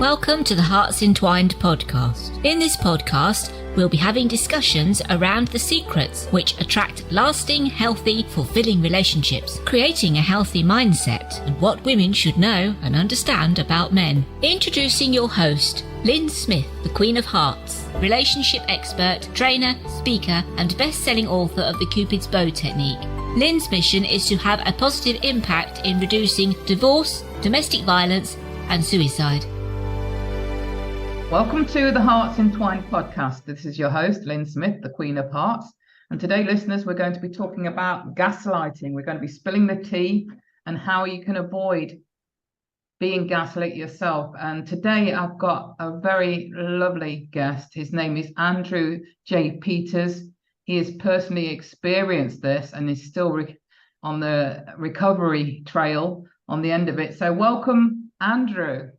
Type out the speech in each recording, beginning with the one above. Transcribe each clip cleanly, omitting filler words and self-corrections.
Welcome to the HEARTS Entwined podcast. In this podcast, we'll be having discussions around the secrets which attract lasting, healthy, fulfilling relationships, creating a healthy mindset, and what women should know and understand about men. Introducing your host, Lyn Smith, the Queen of Hearts, relationship expert, trainer, speaker, and best-selling author of the Cupid's Bow technique. Lyn's mission is to have a positive impact in reducing divorce, domestic violence, and suicide. Welcome to the HEARTS Entwined podcast. This is your host, Lyn Smith, the Queen of Hearts. And today, listeners, we're going to be talking about gaslighting. We're going to be spilling the tea and how you can avoid being gaslit yourself. And today I've got a very lovely guest. His name is Andrew J. Peters. He has personally experienced this and is still on the recovery trail on the end of it. So welcome, Andrew.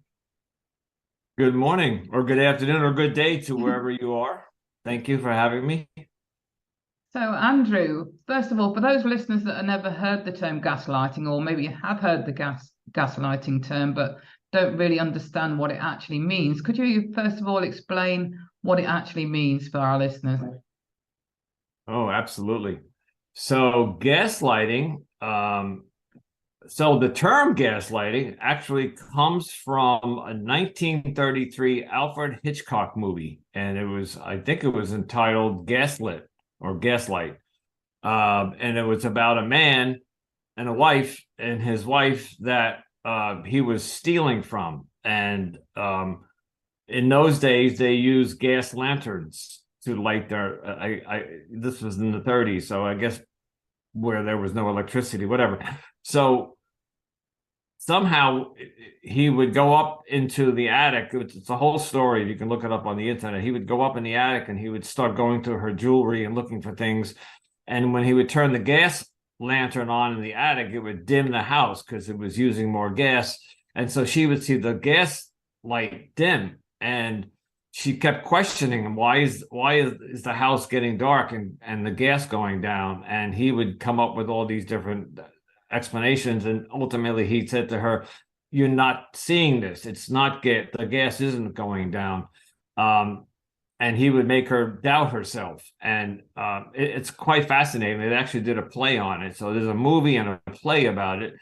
Good morning, or good afternoon, or good day to wherever you are. Thank you for having me. So, Andrew, first of all, for those listeners that have never heard the term gaslighting, or maybe have heard the gaslighting term, but don't really understand what it actually means, could you first of all explain what it actually means for our listeners? Oh, absolutely. So, gaslighting, so the term gaslighting actually comes from a 1933 Alfred Hitchcock movie, and I think it was entitled Gaslit or Gaslight. And it was about a man and a wife, and his wife that he was stealing from. And in those days, they used gas lanterns to light their, this was in the 30s, so I guess where there was no electricity, whatever. So somehow he would go up into the attic. It's a whole story. You can look it up on the internet. He would go up in the attic and he would start going through her jewelry and looking for things. And when he would turn the gas lantern on in the attic, it would dim the house because it was using more gas. And so she would see the gas light dim. And she kept questioning him, why is the house getting dark and the gas going down? And he would come up with all these different explanations, and ultimately he said to her, "You're not seeing this. It's not the gas isn't going down." And he would make her doubt herself, and it's quite fascinating. They actually did a play on it, so there's a movie and a play about it.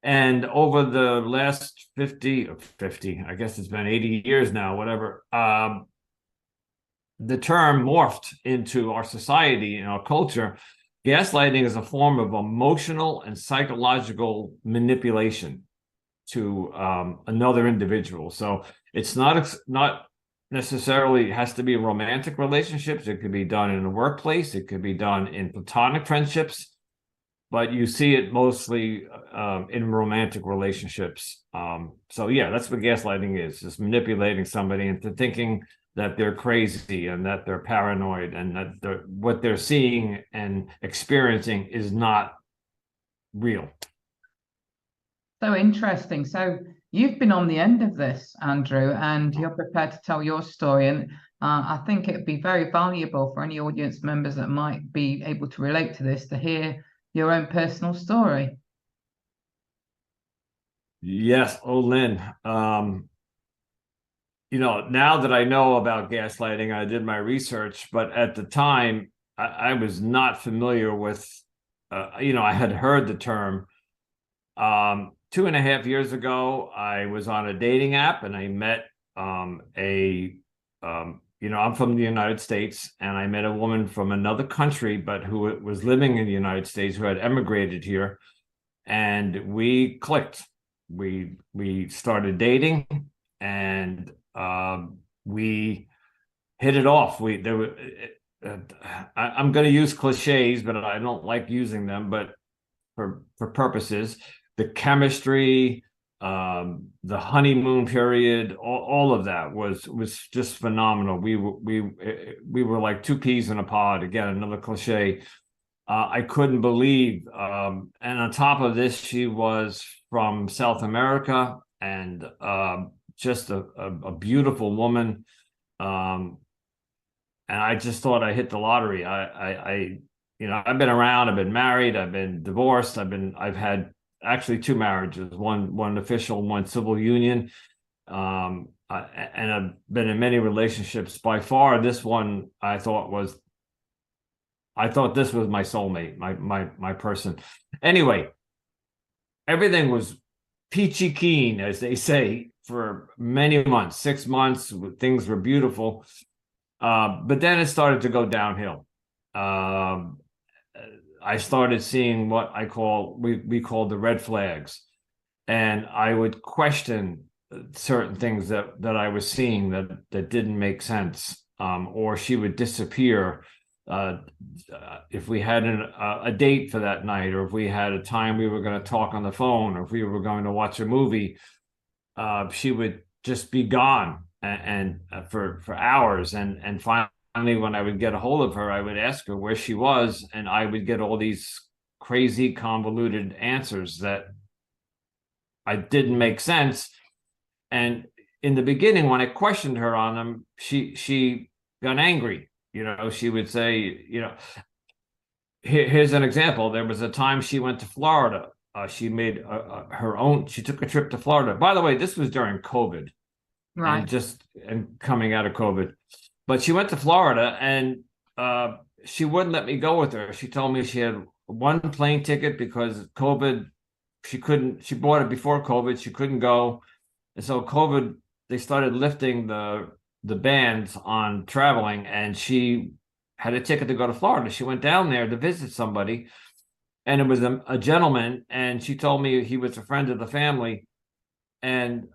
And over the last 50, I guess it's been 80 years now, whatever, the term morphed into our society and our culture. Gaslighting is a form of emotional and psychological manipulation to another individual. So it's not necessarily has to be romantic relationships. It could be done in a workplace. It could be done in platonic friendships. But you see it mostly in romantic relationships. So yeah, that's what gaslighting is, just manipulating somebody into thinking that they're crazy and that they're paranoid and that what they're seeing and experiencing is not real. So interesting. So you've been on the end of this, Andrew, and you're prepared to tell your story. And I think it'd be very valuable for any audience members that might be able to relate to this to hear your own personal story. Yes. Oh, Lyn. Now that I know about gaslighting, I did my research, but at the time I was not familiar with, I had heard the term. 2.5 years ago, I was on a dating app and I met I'm from the United States, and I met a woman from another country, but who was living in the United States, who had emigrated here, and we clicked. We started dating, and we hit it off. I'm going to use cliches, but I don't like using them. But for purposes, the chemistry, the honeymoon period, all of that was just phenomenal. We were like two peas in a pod. Again, another cliche. I couldn't believe. And on top of this, she was from South America, and just a beautiful woman. And I just thought I hit the lottery. I've been around, I've been married, I've been divorced, I've had actually two marriages, one official, one civil union. and I've been in many relationships. By far, this one I thought this was my soulmate, my person. Anyway, everything was peachy keen, as they say, for many months, 6 months. Things were beautiful, but then it started to go downhill. I started seeing what we call the red flags, and I would question certain things that I was seeing that didn't make sense, or she would disappear if we had a date for that night, or if we had a time we were going to talk on the phone, or if we were going to watch a movie. She would just be gone and for hours, and finally, when I would get a hold of her, I would ask her where she was, and I would get all these crazy, convoluted answers that I didn't make sense. And in the beginning, when I questioned her on them, she got angry. She would say, here's an example. There was a time she went to Florida. She made she took a trip to Florida. By the way, this was during COVID, Right. and coming out of COVID. But she went to Florida, and she wouldn't let me go with her. She told me she had one plane ticket because COVID, she bought it before COVID. She couldn't go. And so COVID, they started lifting the bans on traveling, and she had a ticket to go to Florida. She went down there to visit somebody, and it was a gentleman, and she told me he was a friend of the family, and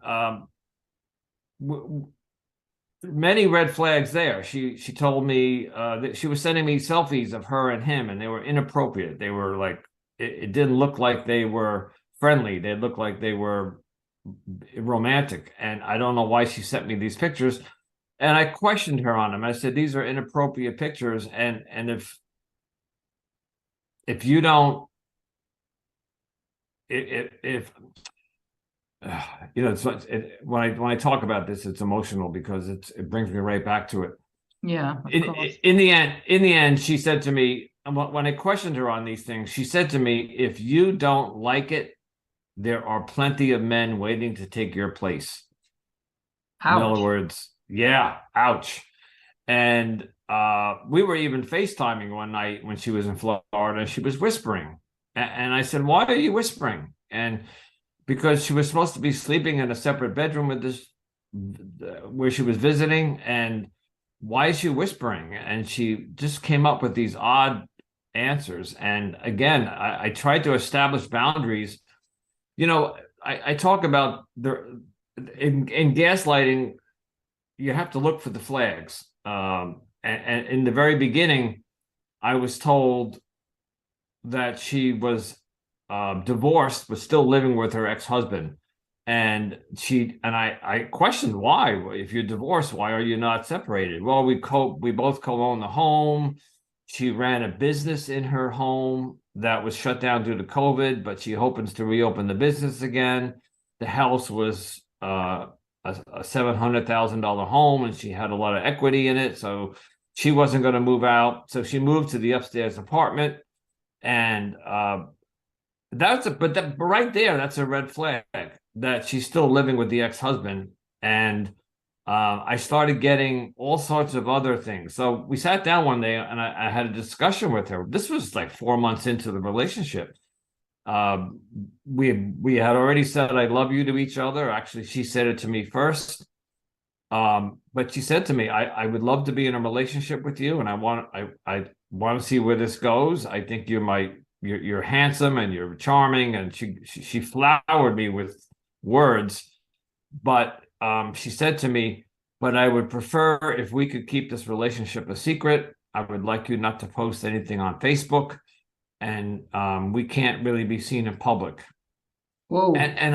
many red flags there. She told me that she was sending me selfies of her and him, and they were inappropriate. They were like, it didn't look like they were friendly. They looked like they were romantic, and I don't know why she sent me these pictures. And I questioned her on them. I said, these are inappropriate pictures, and if you don't, if when I talk about this, it's emotional because it brings me right back to it. Yeah, of course. In the end, she said to me, when I questioned her on these things, she said to me, if you don't like it, there are plenty of men waiting to take your place. Ouch. In other words, yeah, ouch. And we were even FaceTiming one night when she was in Florida, and she was whispering. And I said, why are you whispering? And because she was supposed to be sleeping in a separate bedroom with this, where she was visiting. And why is she whispering? And she just came up with these odd answers. And again, I tried to establish boundaries. I talk about in gaslighting, you have to look for the flags. And in the very beginning, I was told that she was divorced, but still living with her ex-husband. And I questioned why. If you're divorced, why are you not separated? Well, we both co-own the home. She ran a business in her home that was shut down due to COVID, but she hopes to reopen the business again. The house was a $700,000 home, and she had a lot of equity in it, so she wasn't going to move out. So she moved to the upstairs apartment, and but right there, that's a red flag that she's still living with the ex-husband. And I started getting all sorts of other things. So we sat down one day, and I had a discussion with her. This was like 4 months into the relationship. We had already said I love you to each other. Actually, she said it to me first. But she said to me, I would love to be in a relationship with you, and I want to see where this goes. I think you're handsome and you're charming. And she flowered me with words, but she said to me, but I would prefer if we could keep this relationship a secret. I would like you not to post anything on Facebook, and we can't really be seen in public. Whoa. And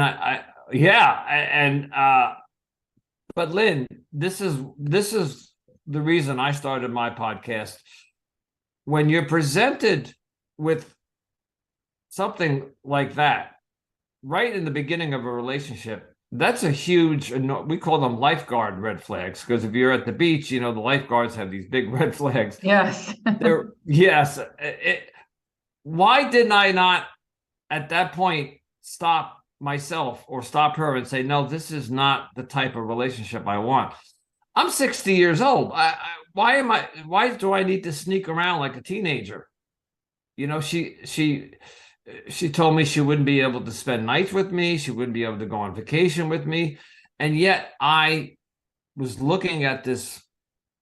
but Lynn, this is the reason I started my podcast. When you're presented with something like that right in the beginning of a relationship, that's a huge, we call them lifeguard red flags, because if you're at the beach, the lifeguards have these big red flags. Yes. Why didn't I not at that point stop myself or stop her and say, no, this is not the type of relationship I want. I'm 60 years old. Why do I need to sneak around like a teenager? You know, she told me she wouldn't be able to spend nights with me. She wouldn't be able to go on vacation with me. And yet I was looking at this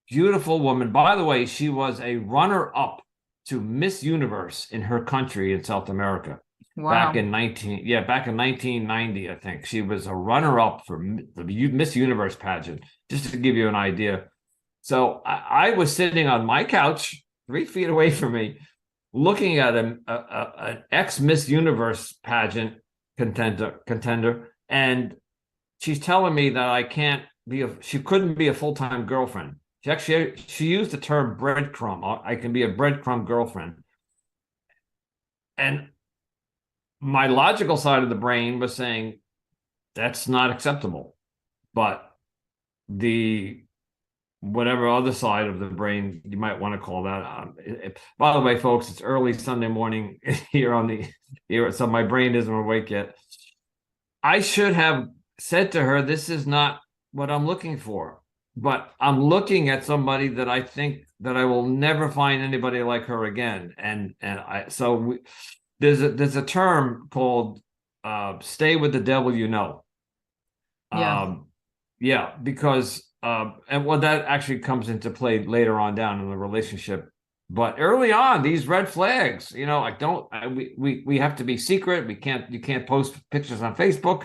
beautiful woman. By the way, she was a runner-up to Miss Universe in her country in South America. Wow. Back in 1990, I think. She was a runner-up for the Miss Universe pageant, just to give you an idea. So I was sitting on my couch, 3 feet away from me, looking at an ex-Miss Universe pageant contender, and she's telling me that she couldn't be a full-time girlfriend. She used the term breadcrumb. I can be a breadcrumb girlfriend. And my logical side of the brain was saying that's not acceptable. But the whatever other side of the brain you might want to call that. By the way, folks, it's early Sunday morning here, so my brain isn't awake yet. I should have said to her, this is not what I'm looking for. But I'm looking at somebody that I think that I will never find anybody like her again. There's a term called stay with the devil you know. Yeah. Because that actually comes into play later on down in the relationship. But early on, these red flags, you know, we have to be secret. You can't post pictures on Facebook.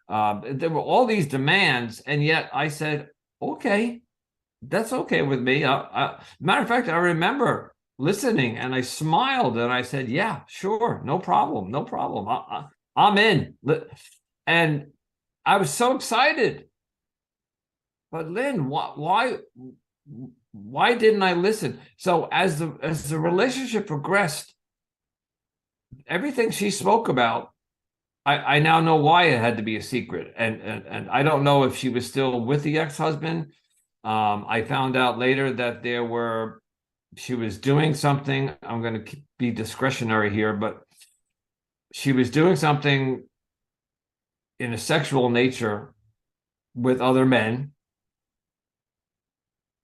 There were all these demands, and yet I said, okay, that's okay with me. Matter of fact, I remember listening and I smiled and I said, yeah, sure, no problem. I'm in. And I was so excited. But Lyn, why didn't I listen? So as the relationship progressed, everything she spoke about, I now know why it had to be a secret. And I don't know if she was still with the ex-husband. I found out later that she was doing something. I'm going to be discretionary here, but she was doing something in a sexual nature with other men,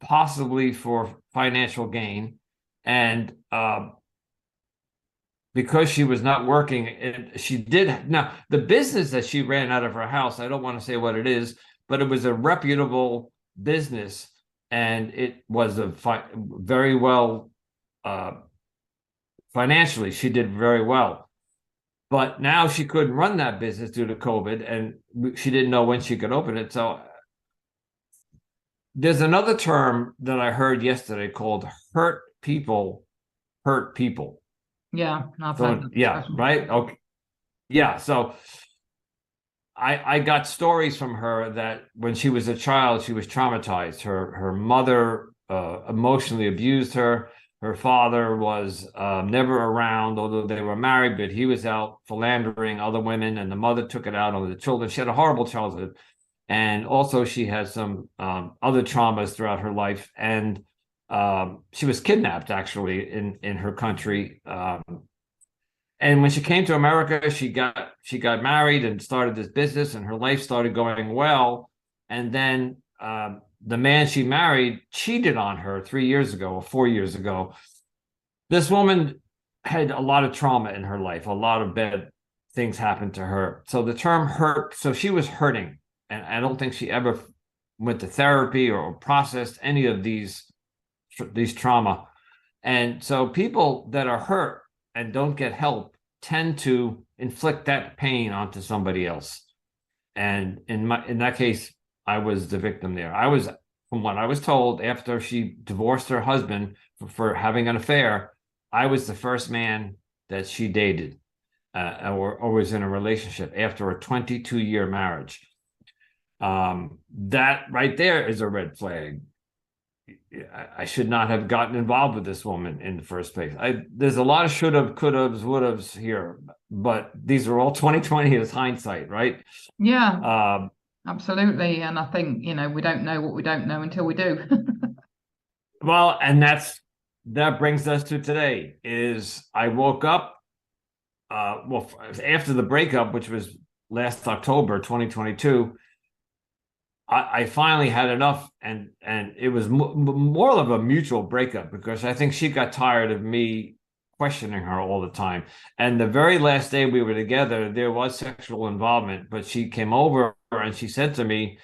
possibly for financial gain. And because she was not working, now the business that she ran out of her house, I don't want to say what it is, but it was a reputable business, and it was very well financially. She did very well, but now she couldn't run that business due to COVID, and she didn't know when she could open it. So there's another term that I heard yesterday called hurt people hurt people. Yeah, I've heard that. Yeah, right. Okay. Yeah. So I got stories from her that when she was a child, she was traumatized. Her mother emotionally abused her. Her father was never around, although they were married, but he was out philandering other women, and the mother took it out on the children. She had a horrible childhood. And also she had some other traumas throughout her life. And she was kidnapped, actually, in her country. And when she came to America, she got married and started this business, and her life started going well. And then the man she married cheated on her 3 years ago or 4 years ago. This woman had a lot of trauma in her life. A lot of bad things happened to her. So the term hurt, so she was hurting. And I don't think she ever went to therapy or processed any of these trauma. And so people that are hurt and don't get help tend to inflict that pain onto somebody else. And in that case, I was the victim there. From what I was told, after she divorced her husband for having an affair, I was the first man that she dated or was in a relationship after a 22-year marriage. That right there is a red flag. I should not have gotten involved with this woman in the first place. There's a lot of should have, could have, would have here, but these are all 2020 as hindsight, right? Yeah, absolutely. And I think, we don't know what we don't know until we do. Well, and that brings us to today. Is I woke up, after the breakup, which was last October 2022, I finally had enough, and it was more of a mutual breakup, because I think she got tired of me questioning her all the time. And the very last day we were together, there was sexual involvement, but she came over and she said to me,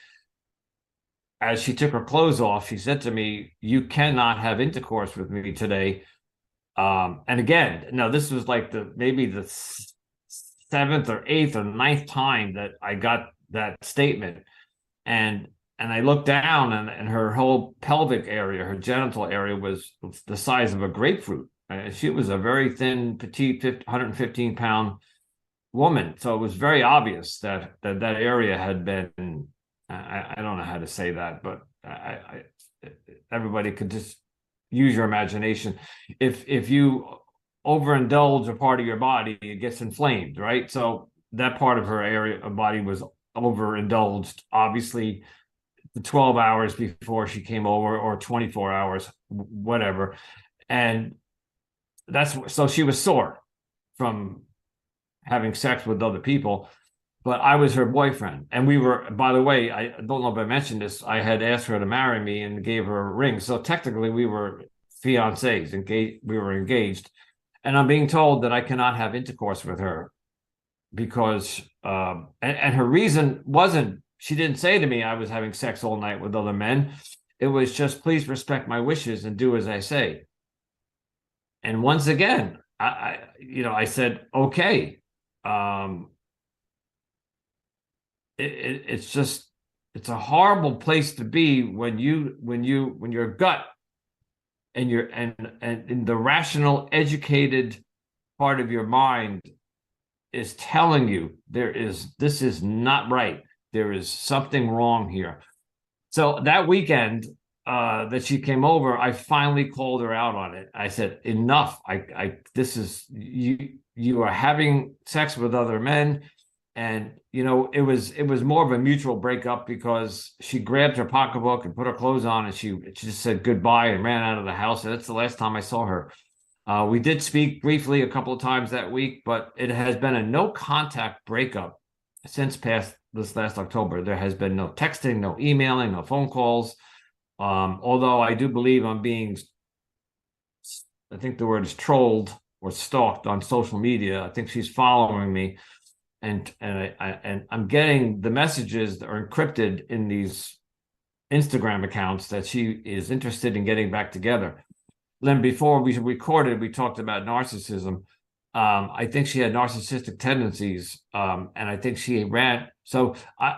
as she took her clothes off, she said to me, "You cannot have intercourse with me today." And again, no, this was like maybe the seventh or eighth or ninth time that I got that statement. And I looked down, and her whole pelvic area, her genital area, was the size of a grapefruit. She was a very thin, petite, 115-pound woman. So it was very obvious that area had been, I don't know how to say that, but everybody could just use your imagination. If you overindulge a part of your body, it gets inflamed, right? So that part of her area of body was overindulged, obviously, the 12 hours before she came over, or 24 hours, whatever. And so she was sore from having sex with other people, but I was her boyfriend. And we were, by the way, I don't know if I mentioned this, I had asked her to marry me and gave her a ring. So technically we were fiancés, we were engaged. And I'm being told that I cannot have intercourse with her because, and her reason wasn't, she didn't say to me I was having sex all night with other men. It was just, please respect my wishes and do as I say. And once again, I said, okay. It's just, it's a horrible place to be when your gut and in the rational, educated part of your mind is telling you this is not right. There is something wrong here. So that weekend that she came over, I finally called her out on it. I said, enough. This is, you are having sex with other men. And, it was more of a mutual breakup, because she grabbed her pocketbook and put her clothes on, and she just said goodbye and ran out of the house. And that's the last time I saw her. We did speak briefly a couple of times that week, but it has been a no contact breakup since past this last October. There has been no texting, no emailing, no phone calls. Although I do believe I'm being, I think the word is trolled or stalked on social media. I think she's following me. And I'm getting the messages that are encrypted in these Instagram accounts that she is interested in getting back together. Lyn, before we recorded, we talked about narcissism. I think she had narcissistic tendencies, and I think she ran. So I'm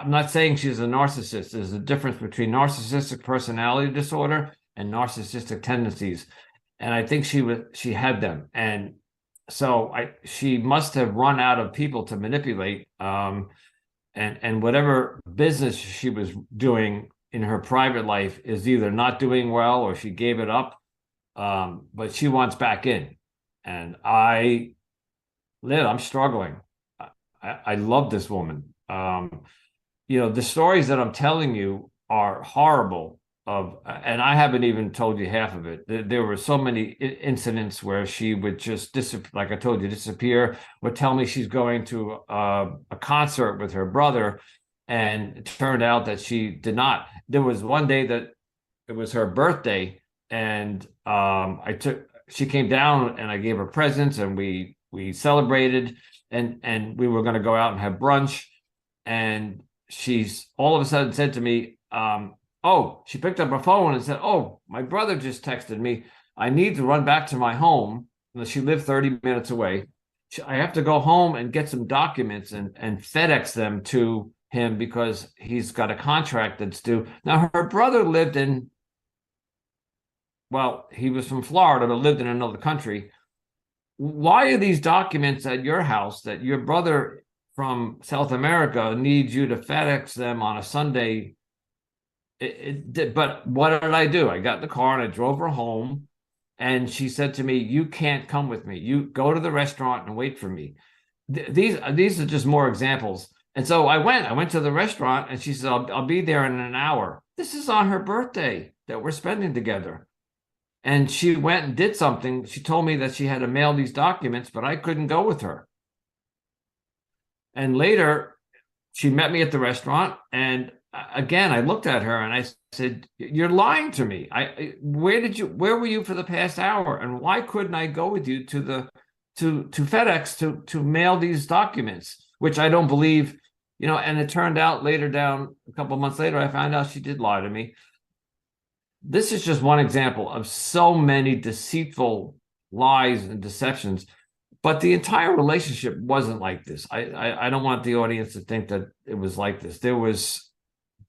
not saying she's a narcissist. There's a difference between narcissistic personality disorder and narcissistic tendencies, and I think she had them. And so she must have run out of people to manipulate, and whatever business she was doing in her private life is either not doing well or she gave it up. But she wants back in, and Lyn, I'm struggling. I love this woman. The stories that I'm telling you are horrible. And I haven't even told you half of it. There were so many incidents where she would just disappear, like I told you, disappear, or tell me she's going to a concert with her brother, and it turned out that she did not. There was one day that it was her birthday, and she came down, and I gave her presents, and we celebrated, and we were going to go out and have brunch, and she's all of a sudden said to me, she picked up her phone and said, "Oh, my brother just texted me. I need to run back to my home." She lived 30 minutes away. I have to go home and get some documents and FedEx them to him because he's got a contract that's due. Now, her brother lived he was from Florida, but lived in another country. Why are these documents at your house that your brother from South America needs you to FedEx them on a Sunday? But what did I do? I got in the car and I drove her home, and she said to me, "You can't come with me. You go to the restaurant and wait for me." These are just more examples. And so I went to the restaurant, and she said, I'll be there in an hour. This is on her birthday that we're spending together. And she went and did something. She told me that she had to mail these documents, but I couldn't go with her. And later, she met me at the restaurant, and again, I looked at her and I said, "You're lying to me. Where were you for the past hour? And why couldn't I go with you to FedEx to mail these documents?" Which I don't believe, and it turned out later down, a couple of months later, I found out she did lie to me. This is just one example of so many deceitful lies and deceptions. But the entire relationship wasn't like this. I don't want the audience to think that it was like this. There was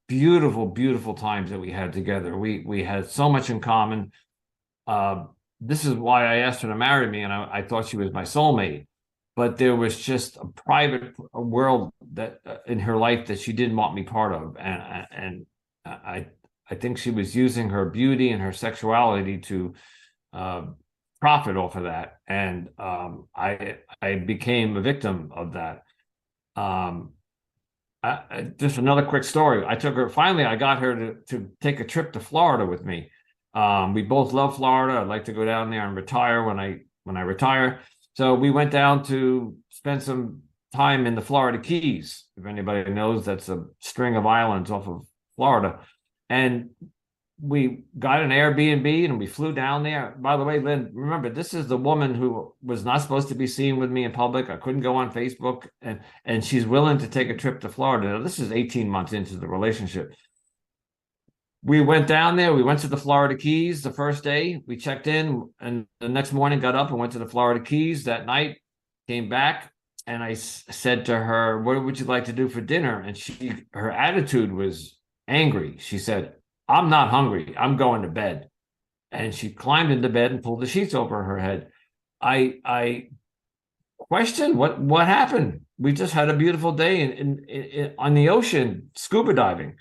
beautiful, beautiful times that we had together. We had so much in common. This is why I asked her to marry me, and I thought she was my soulmate. But there was just a private world that in her life that she didn't want me part of, and I think she was using her beauty and her sexuality to profit off of that, and I became a victim of that. Just another quick story. I got her to take a trip to Florida with me. We both love Florida. I'd like to go down there and retire when I retire. So we went down to spend some time in the Florida Keys. If anybody knows, that's a string of islands off of Florida. And we got an Airbnb and we flew down there. By the way, Lynn, remember, this is the woman who was not supposed to be seen with me in public. I couldn't go on Facebook, and she's willing to take a trip to Florida. Now, this is 18 months into the relationship. We went down there. We went to the Florida Keys the first day. We checked in, and the next morning got up and went to the Florida Keys. That night, came back, and I said to her, "What would you like to do for dinner?" And her attitude was angry. She said, "I'm not hungry. I'm going to bed." And she climbed into bed and pulled the sheets over her head. I questioned what happened. We just had a beautiful day on the ocean, scuba diving.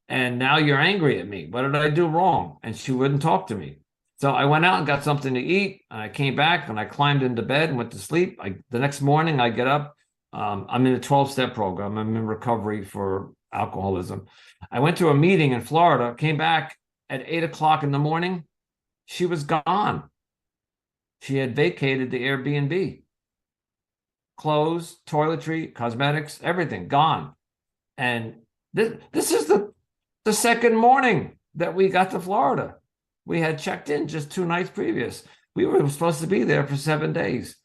And now you're angry at me. What did I do wrong? And she wouldn't talk to me. So I went out and got something to eat. And I came back and I climbed into bed and went to sleep. The next morning I get up. I'm in a 12-step program. I'm in recovery for alcoholism. I went to a meeting in Florida, came back at 8:00 in the morning. She was gone. She had vacated the Airbnb. Clothes, toiletry, cosmetics, everything gone. And this is the second morning that we got to Florida. We had checked in just 2 nights previous. We were supposed to be there for 7 days.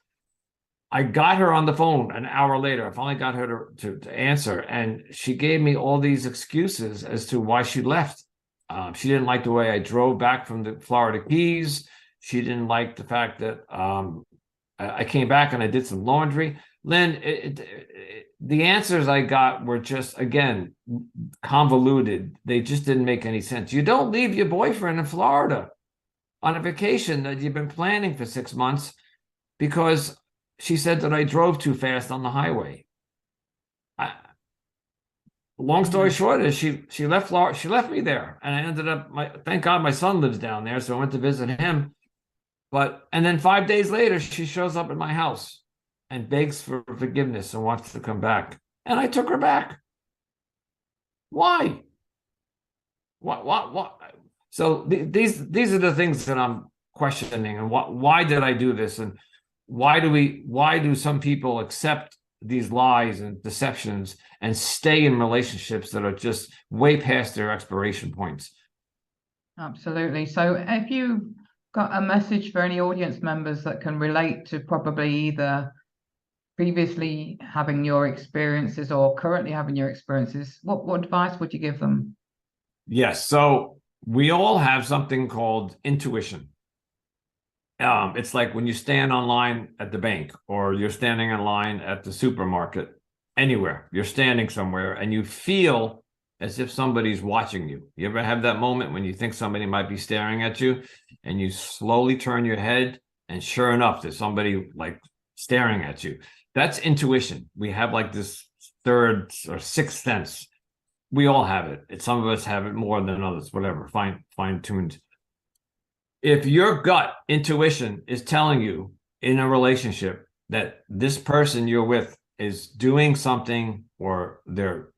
I got her on the phone an hour later. I finally got her to answer, and she gave me all these excuses as to why she left. She didn't like the way I drove back from the Florida Keys. She didn't like the fact that I came back and I did some laundry. Lynn, the answers I got were just, again, convoluted. They just didn't make any sense. You don't leave your boyfriend in Florida on a vacation that you've been planning for 6 months because she said that I drove too fast on the highway. Long story short is she left Florida. She left me there, and I ended up. Thank God my son lives down there, so I went to visit him. And then 5 days later, she shows up at my house and begs for forgiveness and wants to come back, and I took her back. Why? What? So these are the things that I'm questioning, and why did I do this, and why do some people accept these lies and deceptions and stay in relationships that are just way past their expiration points? Absolutely. So if you got a message for any audience members that can relate to probably either previously having your experiences or currently having your experiences, what advice would you give them? Yes. So we all have something called intuition. It's like when you stand online at the bank, or you're standing in line at the supermarket, anywhere. You're standing somewhere and you feel as if somebody's watching you. You ever have that moment when you think somebody might be staring at you and you slowly turn your head and sure enough, there's somebody like staring at you? That's intuition. We have like this third or sixth sense. We all have it. Some of us have it more than others, whatever, fine-tuned. If your gut intuition is telling you in a relationship that this person you're with is doing something or they're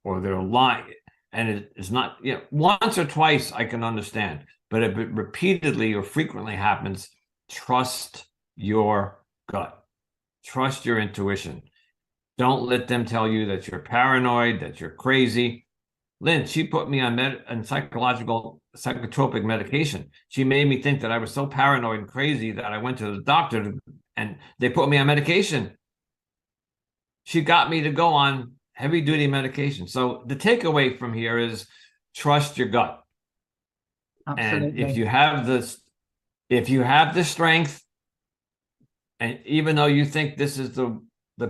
lying, and it is not, once or twice I can understand, but if it repeatedly or frequently happens, trust your gut, trust your intuition. Don't let them tell you that you're paranoid, that you're crazy. Lyn, she put me on psychotropic medication. She made me think that I was so paranoid and crazy that I went to the doctor and they put me on medication. She got me to go on heavy duty medication. So the takeaway from here is trust your gut. Absolutely. And if you have the strength, and even though you think this is the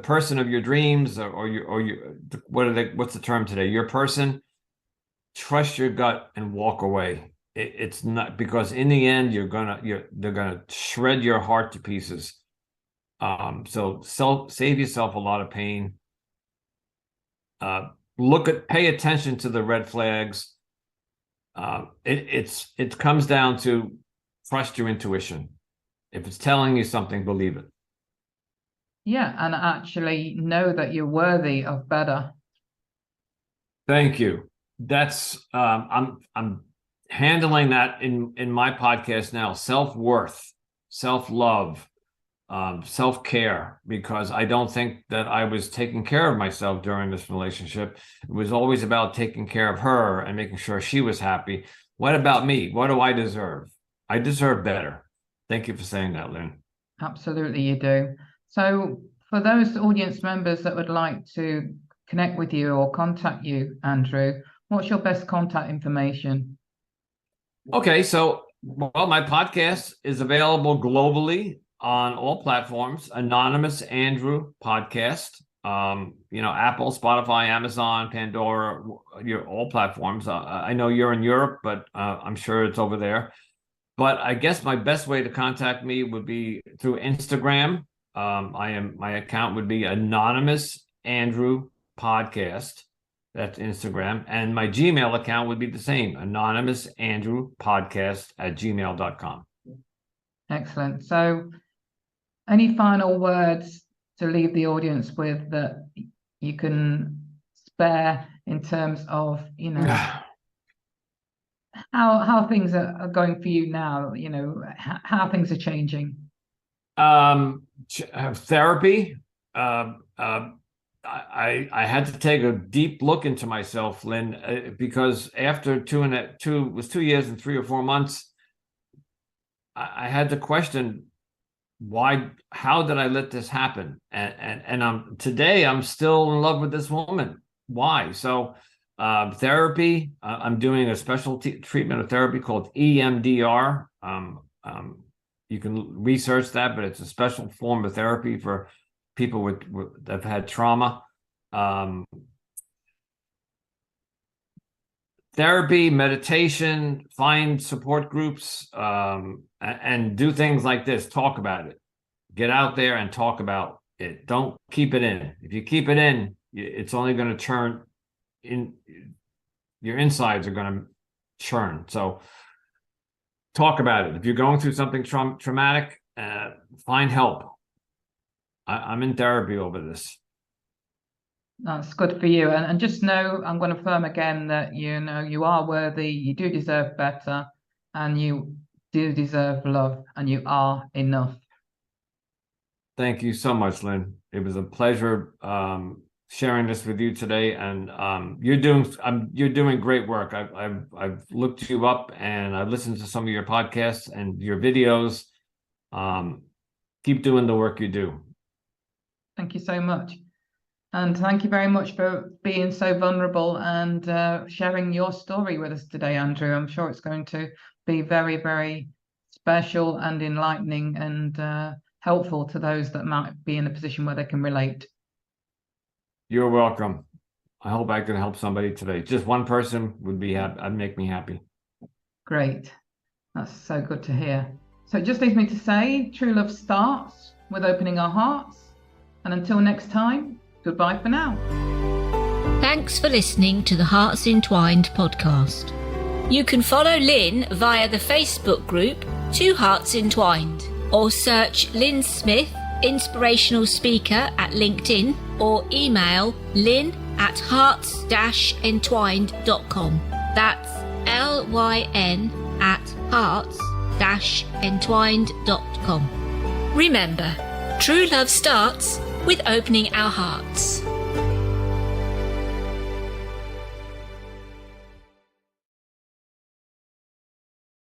person of your dreams, what's the term today? Your person, trust your gut and walk away. It's not, because in the end they're gonna shred your heart to pieces. So save yourself a lot of pain. Pay attention to the red flags. It comes down to trust your intuition. If it's telling you something, believe it. Yeah, and actually know that you're worthy of better. Thank you. That's I'm handling that in my podcast now. Self-worth, self-love, self-care, because I don't think that I was taking care of myself during this relationship. It was always about taking care of her and making sure she was happy. What about me? What do I deserve? I deserve better. Thank you for saying that, Lyn. Absolutely, you do. So for those audience members that would like to connect with you or contact you, Andrew, what's your best contact information? Okay, so my podcast is available globally on all platforms. Anonymous Andrew Podcast. Apple, Spotify, Amazon, Pandora, all platforms. I know you're in Europe, but I'm sure it's over there. But I guess my best way to contact me would be through Instagram. My account would be Anonymous Andrew Podcast. That's Instagram. And my Gmail account would be the same, Anonymous Andrew Podcast @gmail.com. Excellent. So any final words to leave the audience with that you can spare in terms of, how things are going for you now, how things are changing? Therapy. I had to take a deep look into myself, Lyn, because after 2 years and 3 or 4 months, I had to question how did I let this happen? And today I'm still in love with this woman. Why? So therapy, I'm doing a special treatment of therapy called EMDR. You can research that, but it's a special form of therapy for people that have had trauma. Therapy, meditation, find support groups, and do things like this. Talk about it. Get out there and talk about it. Don't keep it in. If you keep it in, it's only going to churn in. Your insides are going to churn. So talk about it. If you're going through something traumatic, find help. I'm in therapy over this. That's good for you. And just know, I'm going to affirm again that, you are worthy, you do deserve better, and you do deserve love, and you are enough. Thank you so much, Lyn. It was a pleasure sharing this with you today, and you're doing great work. I've looked you up, and I've listened to some of your podcasts and your videos. Keep doing the work you do. Thank you so much. And thank you very much for being so vulnerable and sharing your story with us today, Andrew. I'm sure it's going to be very, very special and enlightening and helpful to those that might be in a position where they can relate. You're welcome. I hope I can help somebody today. Just one person would make me happy. Great. That's so good to hear. So it just leaves me to say, true love starts with opening our hearts. And until next time, goodbye for now. Thanks for listening to the Hearts Entwined podcast. You can follow Lyn via the Facebook group 2 Hearts Entwined, or search Lyn Smith, inspirational speaker, at LinkedIn, or email lyn@hearts-entwined.com. That's LYN@hearts-entwined.com. Remember, true love starts with opening our hearts.